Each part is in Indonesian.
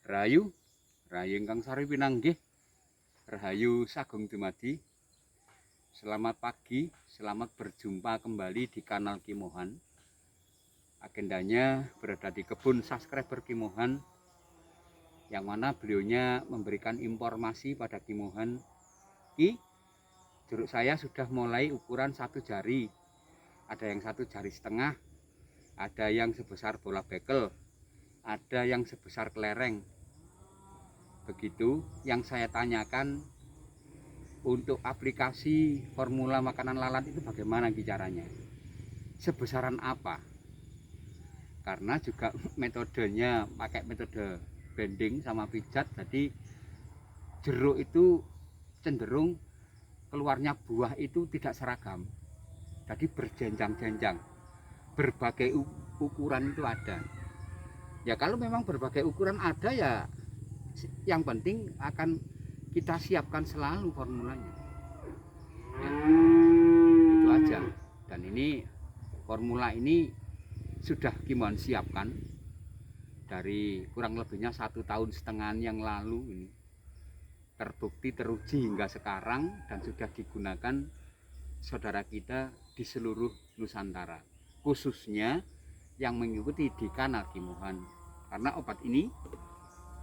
Rahayu, rahayu ingkang sari pinanggih, rahayu sagung dumadi. Selamat pagi, selamat berjumpa kembali di kanal Kimohan. Agendanya berada di kebun subscriber Kimohan, yang mana beliaunya memberikan informasi pada Kimohan. Jeruk saya sudah mulai ukuran 1 jari, ada yang 1 jari setengah, ada yang sebesar bola bekel, ada yang sebesar kelereng. Begitu yang saya tanyakan, untuk aplikasi formula makanan lalat itu bagaimana caranya, sebesaran apa, karena juga metodenya pakai metode bending sama pijat, jadi jeruk itu cenderung keluarnya buah itu tidak seragam, jadi berjenjang-jenjang, berbagai ukuran itu ada. Ya kalau memang berbagai ukuran ada, ya yang penting akan kita siapkan selalu formulanya, ya, itu aja. Dan ini formula ini sudah Kimohan siapkan dari kurang lebihnya 1,5 tahun yang lalu. Ini terbukti teruji hingga sekarang dan sudah digunakan saudara kita di seluruh Nusantara, khususnya yang mengikuti di kanal Kimohan. Karena obat ini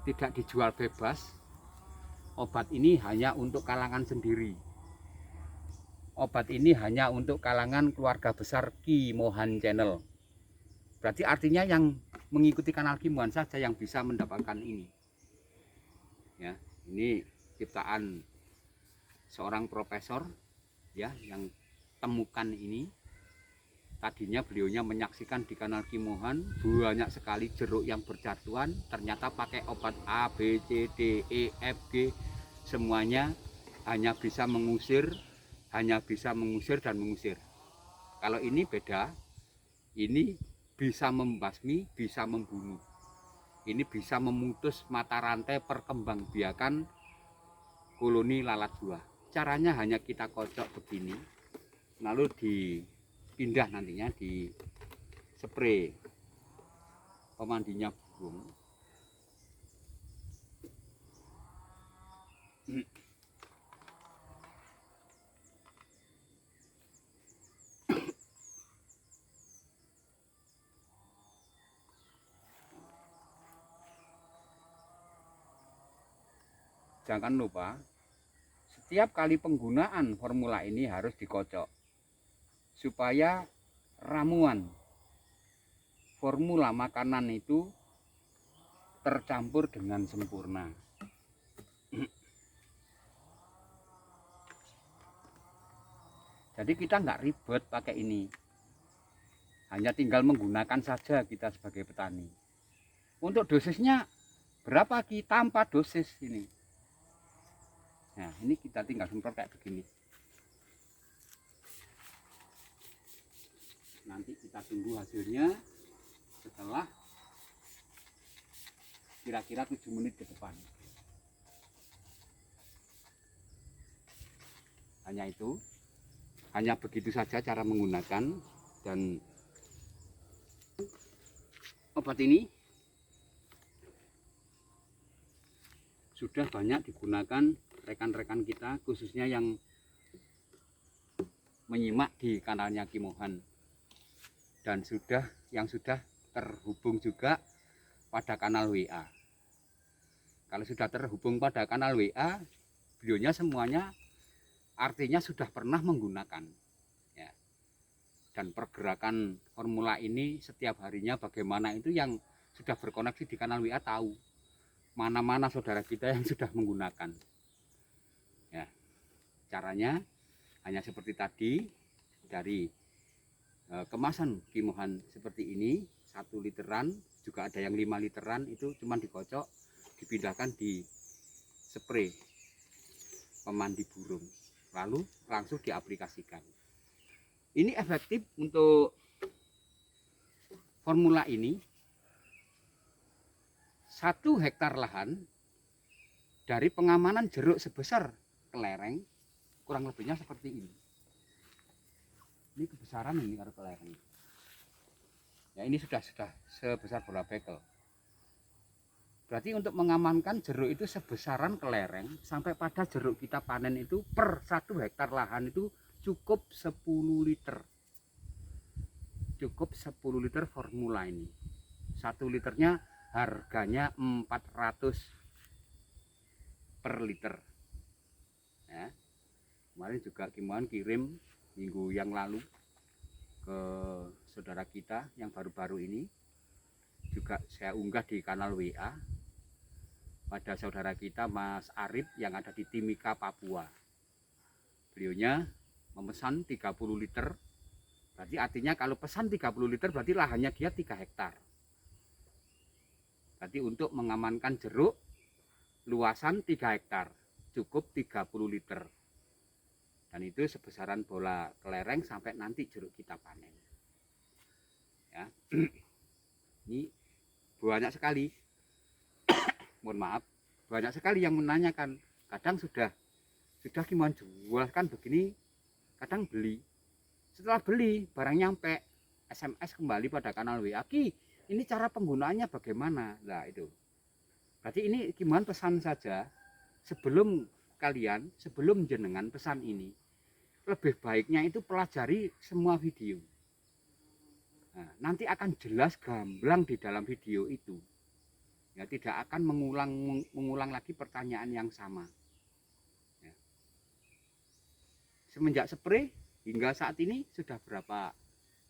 tidak dijual bebas, obat ini hanya untuk kalangan sendiri, obat ini hanya untuk kalangan keluarga besar Kimohan Channel. Berarti artinya yang mengikuti kanal Kimohan saja yang bisa mendapatkan ini. Ya, ini ciptaan seorang profesor, ya, yang temukan ini. Tadinya beliaunya menyaksikan di kanal Kimohan banyak sekali jeruk yang berjatuhan, ternyata pakai obat A, B, C, D, E, F, G, semuanya hanya bisa mengusir dan mengusir. Kalau ini beda, ini bisa membasmi, bisa membunuh. Ini bisa memutus mata rantai perkembangbiakan koloni lalat buah. Caranya hanya kita kocok begini, lalu dipindah nantinya di spray pemandinya burung. Jangan lupa setiap kali penggunaan formula ini harus dikocok supaya ramuan formula makanan itu tercampur dengan sempurna. Jadi kita nggak ribet pakai ini, hanya tinggal menggunakan saja kita sebagai petani. Untuk dosisnya berapa tanpa dosis ini. Nah, ini kita tinggal semprot kayak begini. Nanti kita tunggu hasilnya setelah kira-kira 7 menit ke depan. Hanya itu, hanya begitu saja cara menggunakan. Dan obat ini sudah banyak digunakan rekan-rekan kita, khususnya yang menyimak di kanalnya Kimohan, dan yang sudah terhubung juga pada kanal WA. Kalau sudah terhubung pada kanal WA, beliaunya semuanya artinya sudah pernah menggunakan, ya. Dan pergerakan formula ini setiap harinya bagaimana, itu yang sudah berkoneksi di kanal WA tahu mana-mana saudara kita yang sudah menggunakan. Ya, caranya hanya seperti tadi, dari kemasan Kimohan seperti ini, 1 literan, juga ada yang 5 literan, itu cuma dikocok, dipindahkan di spray pemandi burung, lalu langsung diaplikasikan. Ini efektif untuk formula ini. 1 hektar lahan dari pengamanan jeruk sebesar kelereng, kurang lebihnya seperti ini. Ini kebesaran ini kalau kelereng. Ya, ini sudah sebesar bola bekel. Berarti untuk mengamankan jeruk itu sebesaran kelereng sampai pada jeruk kita panen itu per 1 hektar lahan itu cukup 10 liter. Cukup 10 liter formula ini. 1 liternya harganya 400 per liter. Ya. Kemarin juga Kimuan kirim minggu yang lalu ke saudara kita yang baru-baru ini. Juga saya unggah di kanal WA pada saudara kita Mas Arif yang ada di Timika, Papua. Beliaunya memesan 30 liter. Berarti artinya kalau pesan 30 liter berarti lahannya dia 3 hektar. Berarti untuk mengamankan jeruk luasan 3 hektar cukup 30 liter. Dan itu sebesaran bola kelereng sampai nanti jeruk kita panen. Ya. Ini banyak sekali. Mohon maaf, banyak sekali yang menanyakan. Kadang sudah Kimuan jual kan begini, kadang beli. Setelah beli barang nyampe, SMS kembali pada kanal WA, Ki, ini cara penggunaannya bagaimana? Nah itu berarti ini Kimuan pesan saja, sebelum jenengan pesan ini, lebih baiknya itu pelajari semua video. Nah, nanti akan jelas gamblang di dalam video itu. Ya, tidak akan mengulang lagi pertanyaan yang sama. Ya. Semenjak spray hingga saat ini sudah berapa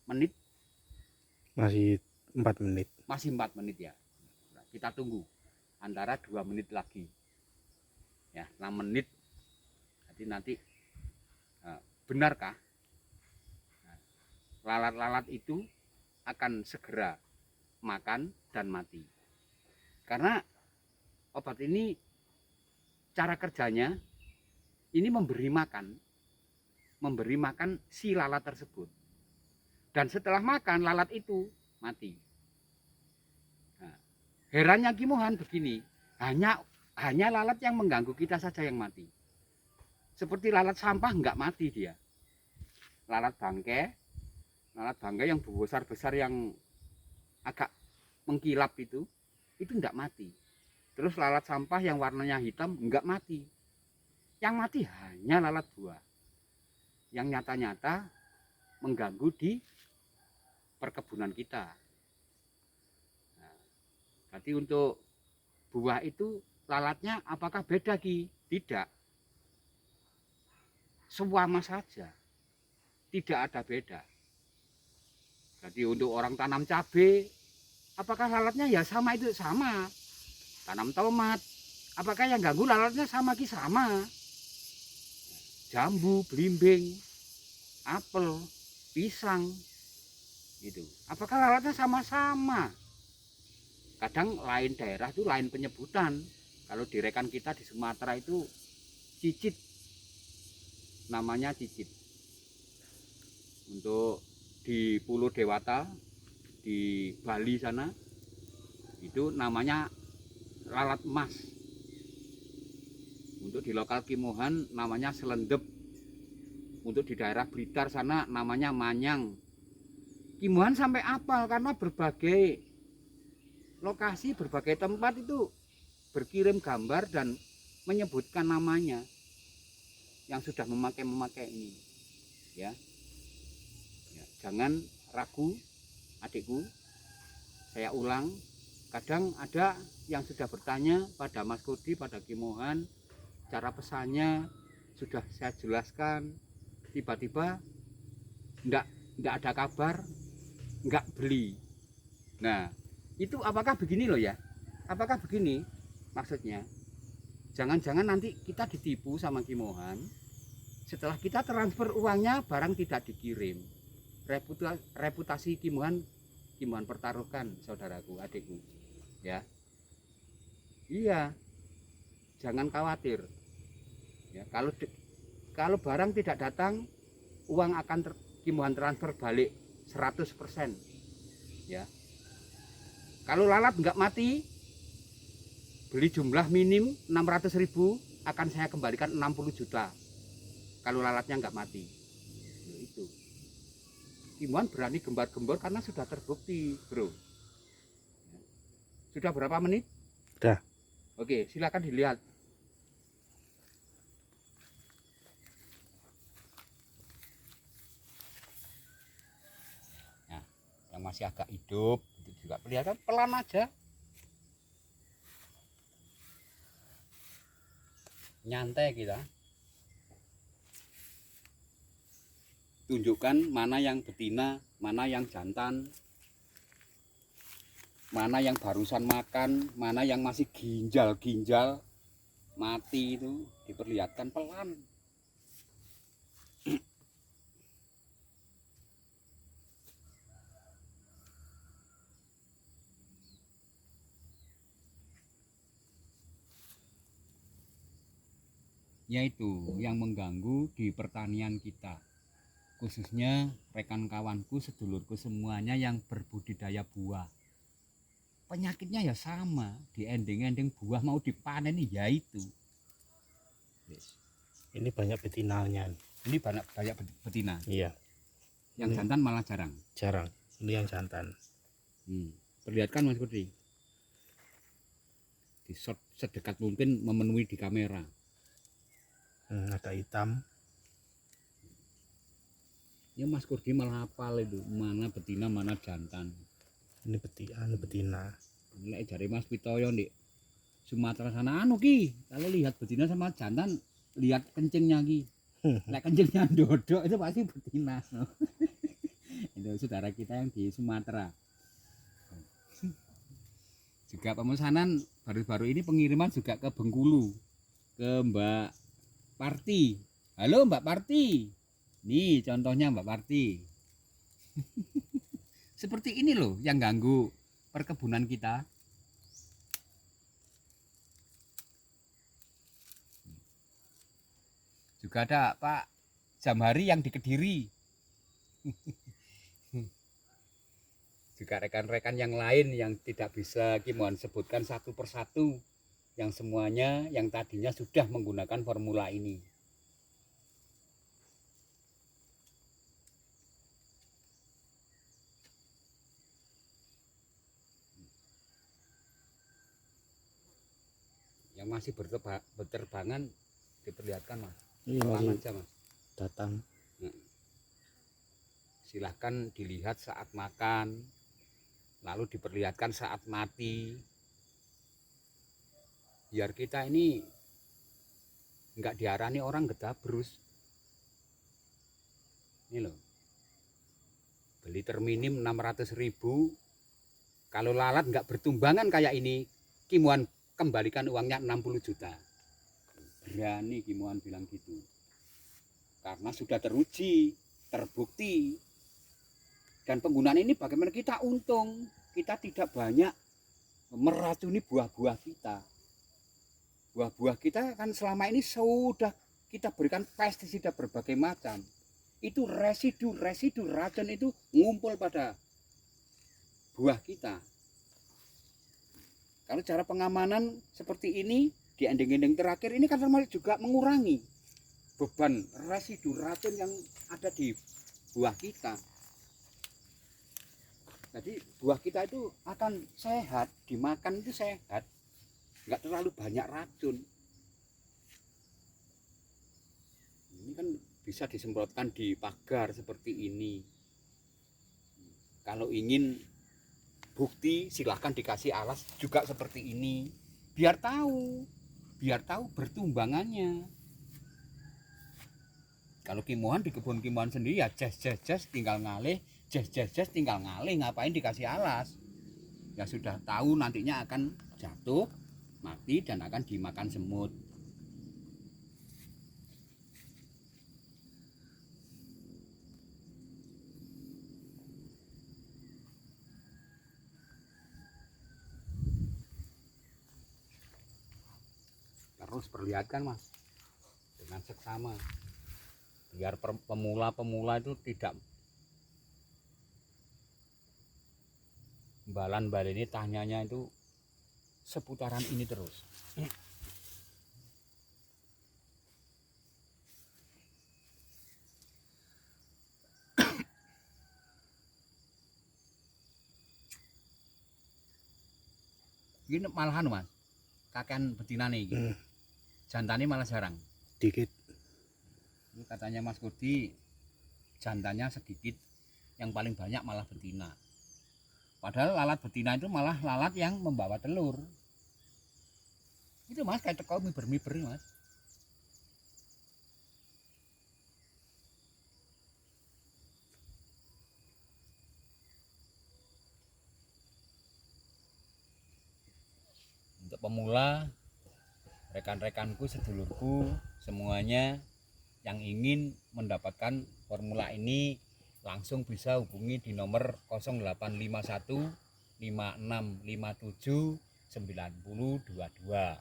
menit? Masih 4 menit. Masih 4 menit ya. Nah, kita tunggu antara 2 menit lagi. Ya, 6 menit. Jadi nanti benarkah lalat-lalat itu akan segera makan dan mati? Karena obat ini cara kerjanya ini memberi makan si lalat tersebut. Dan setelah makan lalat itu mati. Nah, herannya Kimuan begini, hanya lalat yang mengganggu kita saja yang mati. Seperti lalat sampah enggak mati dia. Lalat bangkai yang besar-besar yang agak mengkilap itu enggak mati. Terus lalat sampah yang warnanya hitam enggak mati. Yang mati hanya lalat buah yang nyata-nyata mengganggu di perkebunan kita. Nah, berarti untuk buah itu lalatnya apakah beda, Ki? Tidak. Sama saja. Tidak ada beda. Jadi untuk orang tanam cabai, apakah lalatnya ya sama itu? Sama. Tanam tomat, apakah yang ganggu lalatnya sama, Ki? Sama. Jambu, belimbing, apel, pisang, gitu. Apakah lalatnya sama-sama? Kadang lain daerah itu lain penyebutan. Kalau di rekan kita di Sumatera itu cicit, namanya cicit. Untuk di Pulau Dewata, di Bali sana, itu namanya lalat emas. Untuk di lokal Kimuan namanya selendep. Untuk di daerah Blitar sana namanya manyang. Kimuan sampai apal karena berbagai lokasi, berbagai tempat itu berkirim gambar dan menyebutkan namanya yang sudah memakai ini. Ya, jangan ragu adikku. Saya ulang, kadang ada yang sudah bertanya pada Mas Kudi, pada Kimuan, cara pesannya sudah saya jelaskan, tiba-tiba enggak ada kabar, enggak beli. Nah, itu apakah begini loh ya? Apakah begini maksudnya? Jangan-jangan nanti kita ditipu sama Kimuan. Setelah kita transfer uangnya, barang tidak dikirim. Reputasi Kimuan pertaruhkan, saudaraku, adikku. Ya. Iya. Jangan khawatir. Ya, kalau barang tidak datang, uang akan Kimuan transfer balik 100%. Ya. Kalau lalat enggak mati, beli jumlah minim 600.000, akan saya kembalikan 60 juta. Kalau lalatnya enggak mati. Nah, itu. Kimuan berani gembar-gembor karena sudah terbukti, bro. Sudah berapa menit? Udah. Oke, silakan dilihat. Nah, yang masih agak hidup itu juga kelihatan pelan aja. Nyantai kita. Tunjukkan mana yang betina, mana yang jantan, mana yang barusan makan, mana yang masih ginjal-ginjal mati, itu diperlihatkan pelan. Yaitu yang mengganggu di pertanian kita, khususnya rekan kawanku, sedulurku semuanya yang berbudidaya buah. Penyakitnya ya sama, di ending-ending buah mau dipanen yaitu. Yes. Ini banyak betinanya. Ini banyak betina. Iya. Yang Ini jantan malah jarang. jarang. Ini yang jantan. Perlihatkan Mas Kudi. Di shot sedekat mungkin memenuhi di kamera. Agak hitam. Ya Mas Kurdi malah hafal itu mana betina mana jantan. Ini betina. Lek jari Mas Pitoyo di Sumatera sana anu ki, kalau lihat betina sama jantan lihat kencingnya ki. Lek kencingnya dodok itu pasti betina. Itu saudara kita yang di Sumatera. Juga pemesanan baru-baru ini pengiriman juga ke Bengkulu, ke Mbak Parti. Halo Mbak Parti. Nih contohnya Mbak Parti. Seperti ini loh yang ganggu perkebunan kita. Juga ada Pak Jamhari yang di Kediri. Juga rekan-rekan yang lain yang tidak bisa Kimohan sebutkan satu persatu, yang semuanya yang tadinya sudah menggunakan formula ini. Yang masih berterbangan diperlihatkan Mas. Ini Pelan masih aja Mas. datang. Silahkan dilihat saat makan, lalu diperlihatkan saat mati. Biar kita ini nggak diarani orang gedabrus. Ini loh, beli terminim 600.000, kalau lalat nggak bertumbangan kayak ini, Kimohan kembalikan uangnya 60 juta. Berani Kimohan bilang gitu, karena sudah teruji, terbukti. Dan penggunaan ini bagaimana kita untung, kita tidak banyak meracuni buah-buah kita. Buah-buah kita kan selama ini sudah kita berikan pestisida berbagai macam. Itu residu racun itu ngumpul pada buah kita. Kalau cara pengamanan seperti ini di ending-ending terakhir ini kan termasuk juga mengurangi beban residu racun yang ada di buah kita. Jadi buah kita itu akan sehat, dimakan itu sehat, nggak terlalu banyak racun. Ini kan bisa disemprotkan di pagar seperti ini. Kalau ingin bukti silahkan dikasih alas juga seperti ini, biar tahu bertumbangannya. Kalau Kimohan di kebun Kimohan sendiri ya jas tinggal ngalih, jas tinggal ngalih, ngapain dikasih alas? Ya sudah tahu nantinya akan jatuh, mati dan akan dimakan semut. Terus perlihatkan Mas dengan seksama, biar pemula itu tidak balani tanyanya itu seputaran ini terus. Ini malahan Mas, kakean betinane iki. Jantannya malah jarang. Dikit. Itu katanya Mas Kurdi jantannya sedikit, yang paling banyak malah betina. Padahal lalat betina itu malah lalat yang membawa telur. Itu Mas kayak teko miber-miber Mas. Untuk pemula, rekan-rekanku, sedulurku, semuanya yang ingin mendapatkan formula ini langsung bisa hubungi di nomor 0851 5657 9022.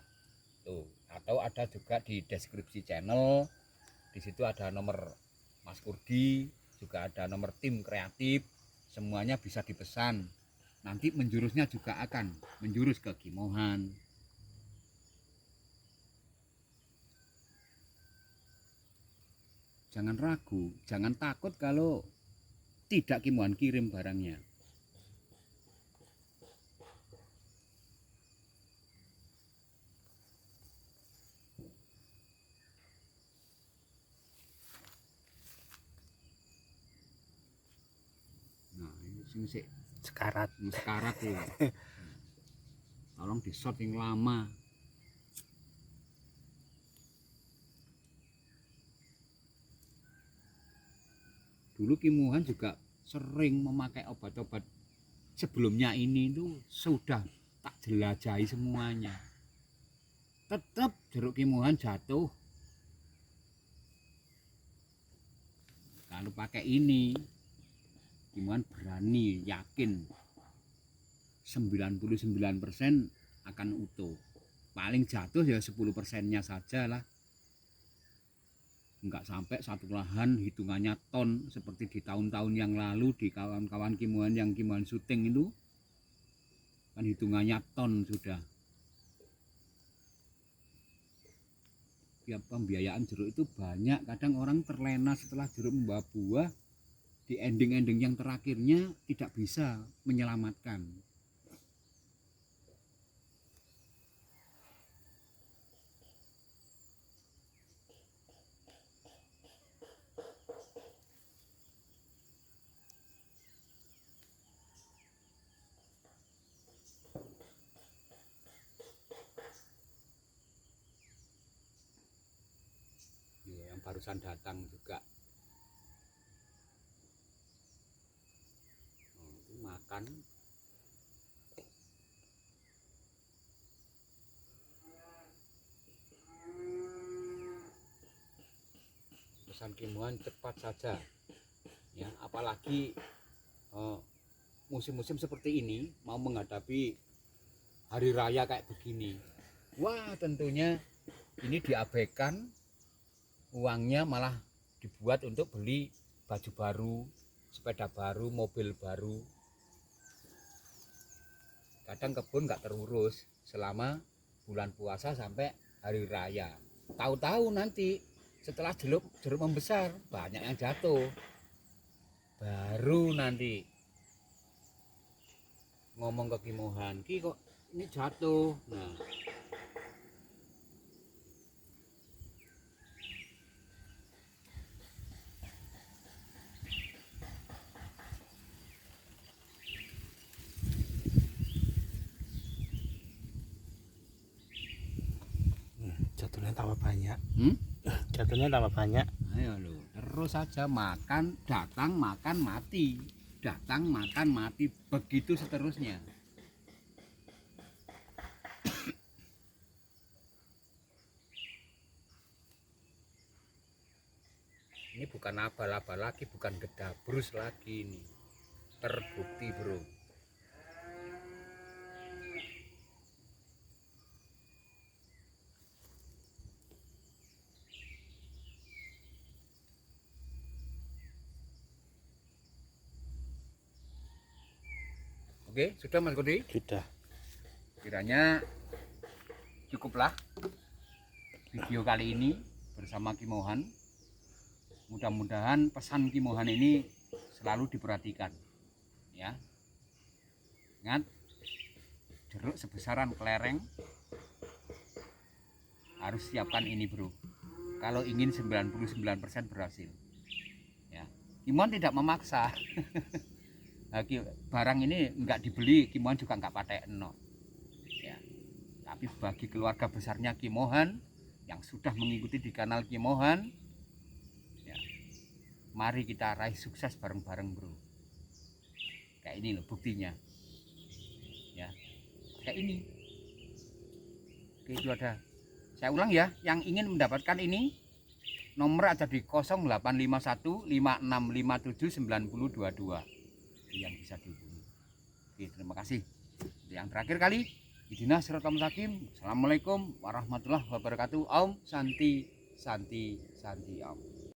Tuh, atau ada juga di deskripsi channel. Di situ ada nomor Mas Kurdi, juga ada nomor tim kreatif. Semuanya bisa dipesan. Nanti menjurusnya juga akan menjurus ke Kimohan. Jangan ragu, jangan takut kalau tidak Kimohan kirim barangnya. Nah, ini sing Sekarat. sekarat ya. Tolong di shot yang lama. Dulu Kimohan juga sering memakai obat-obat sebelumnya ini itu sudah tak jelajahi semuanya. Tetap jeruk Kimohan jatuh. Kalau pakai ini Kimohan berani, yakin 99% akan utuh. Paling jatuh ya 10%-nya saja lah. Enggak sampai satu lahan hitungannya ton seperti di tahun-tahun yang lalu di kawan-kawan Kimohan yang Kimohan syuting itu kan hitungannya ton sudah. Ya, pembiayaan jeruk itu banyak, kadang orang terlena setelah jeruk membawa buah, di ending-ending yang terakhirnya tidak bisa menyelamatkan. Yang barusan datang juga makan. Pesan Kimohan cepat saja ya, apalagi musim-musim seperti ini mau menghadapi hari raya kayak begini. Wah, tentunya ini diabaikan, uangnya malah dibuat untuk beli baju baru, sepeda baru, mobil baru. Kadang kebun nggak terurus selama bulan puasa sampai hari raya. Tahu-tahu nanti setelah jeruk membesar banyak yang jatuh. Baru nanti ngomong ke Kimohan, Ki kok ini jatuh. Nah, Jatuhnya tambah banyak. hmm? Jatuhnya tambah banyak. Ayo lo, terus saja makan, datang makan mati, datang makan mati, begitu seterusnya. Ini bukan abal-abal lagi, bukan gedabrus lagi ini. Terbukti, bro. Oke, sudah Mas Kudi? Sudah. Kiranya cukuplah video kali ini bersama Kimohan. Mudah-mudahan pesan Kimohan ini selalu diperhatikan ya. Ingat, jeruk sebesaran kelereng harus siapkan ini bro, kalau ingin 99% berhasil ya. Kimon tidak memaksa. Barang ini enggak dibeli, Kimon juga enggak pakai no ya. Tapi bagi keluarga besarnya Kimohan yang sudah mengikuti di kanal Kimohan ya, mari kita raih sukses bareng-bareng bro. Kayak ini loh buktinya ya, kayak ini. Oke, itu ada, saya ulang ya, yang ingin mendapatkan ini nomor ada di 0851 5657 9022 yang bisa dihubungi. Oke, terima kasih. Yang terakhir kali, Idina Siratal Mustaqim. Assalamualaikum warahmatullahi wabarakatuh. Om Santi Santi Santi Om.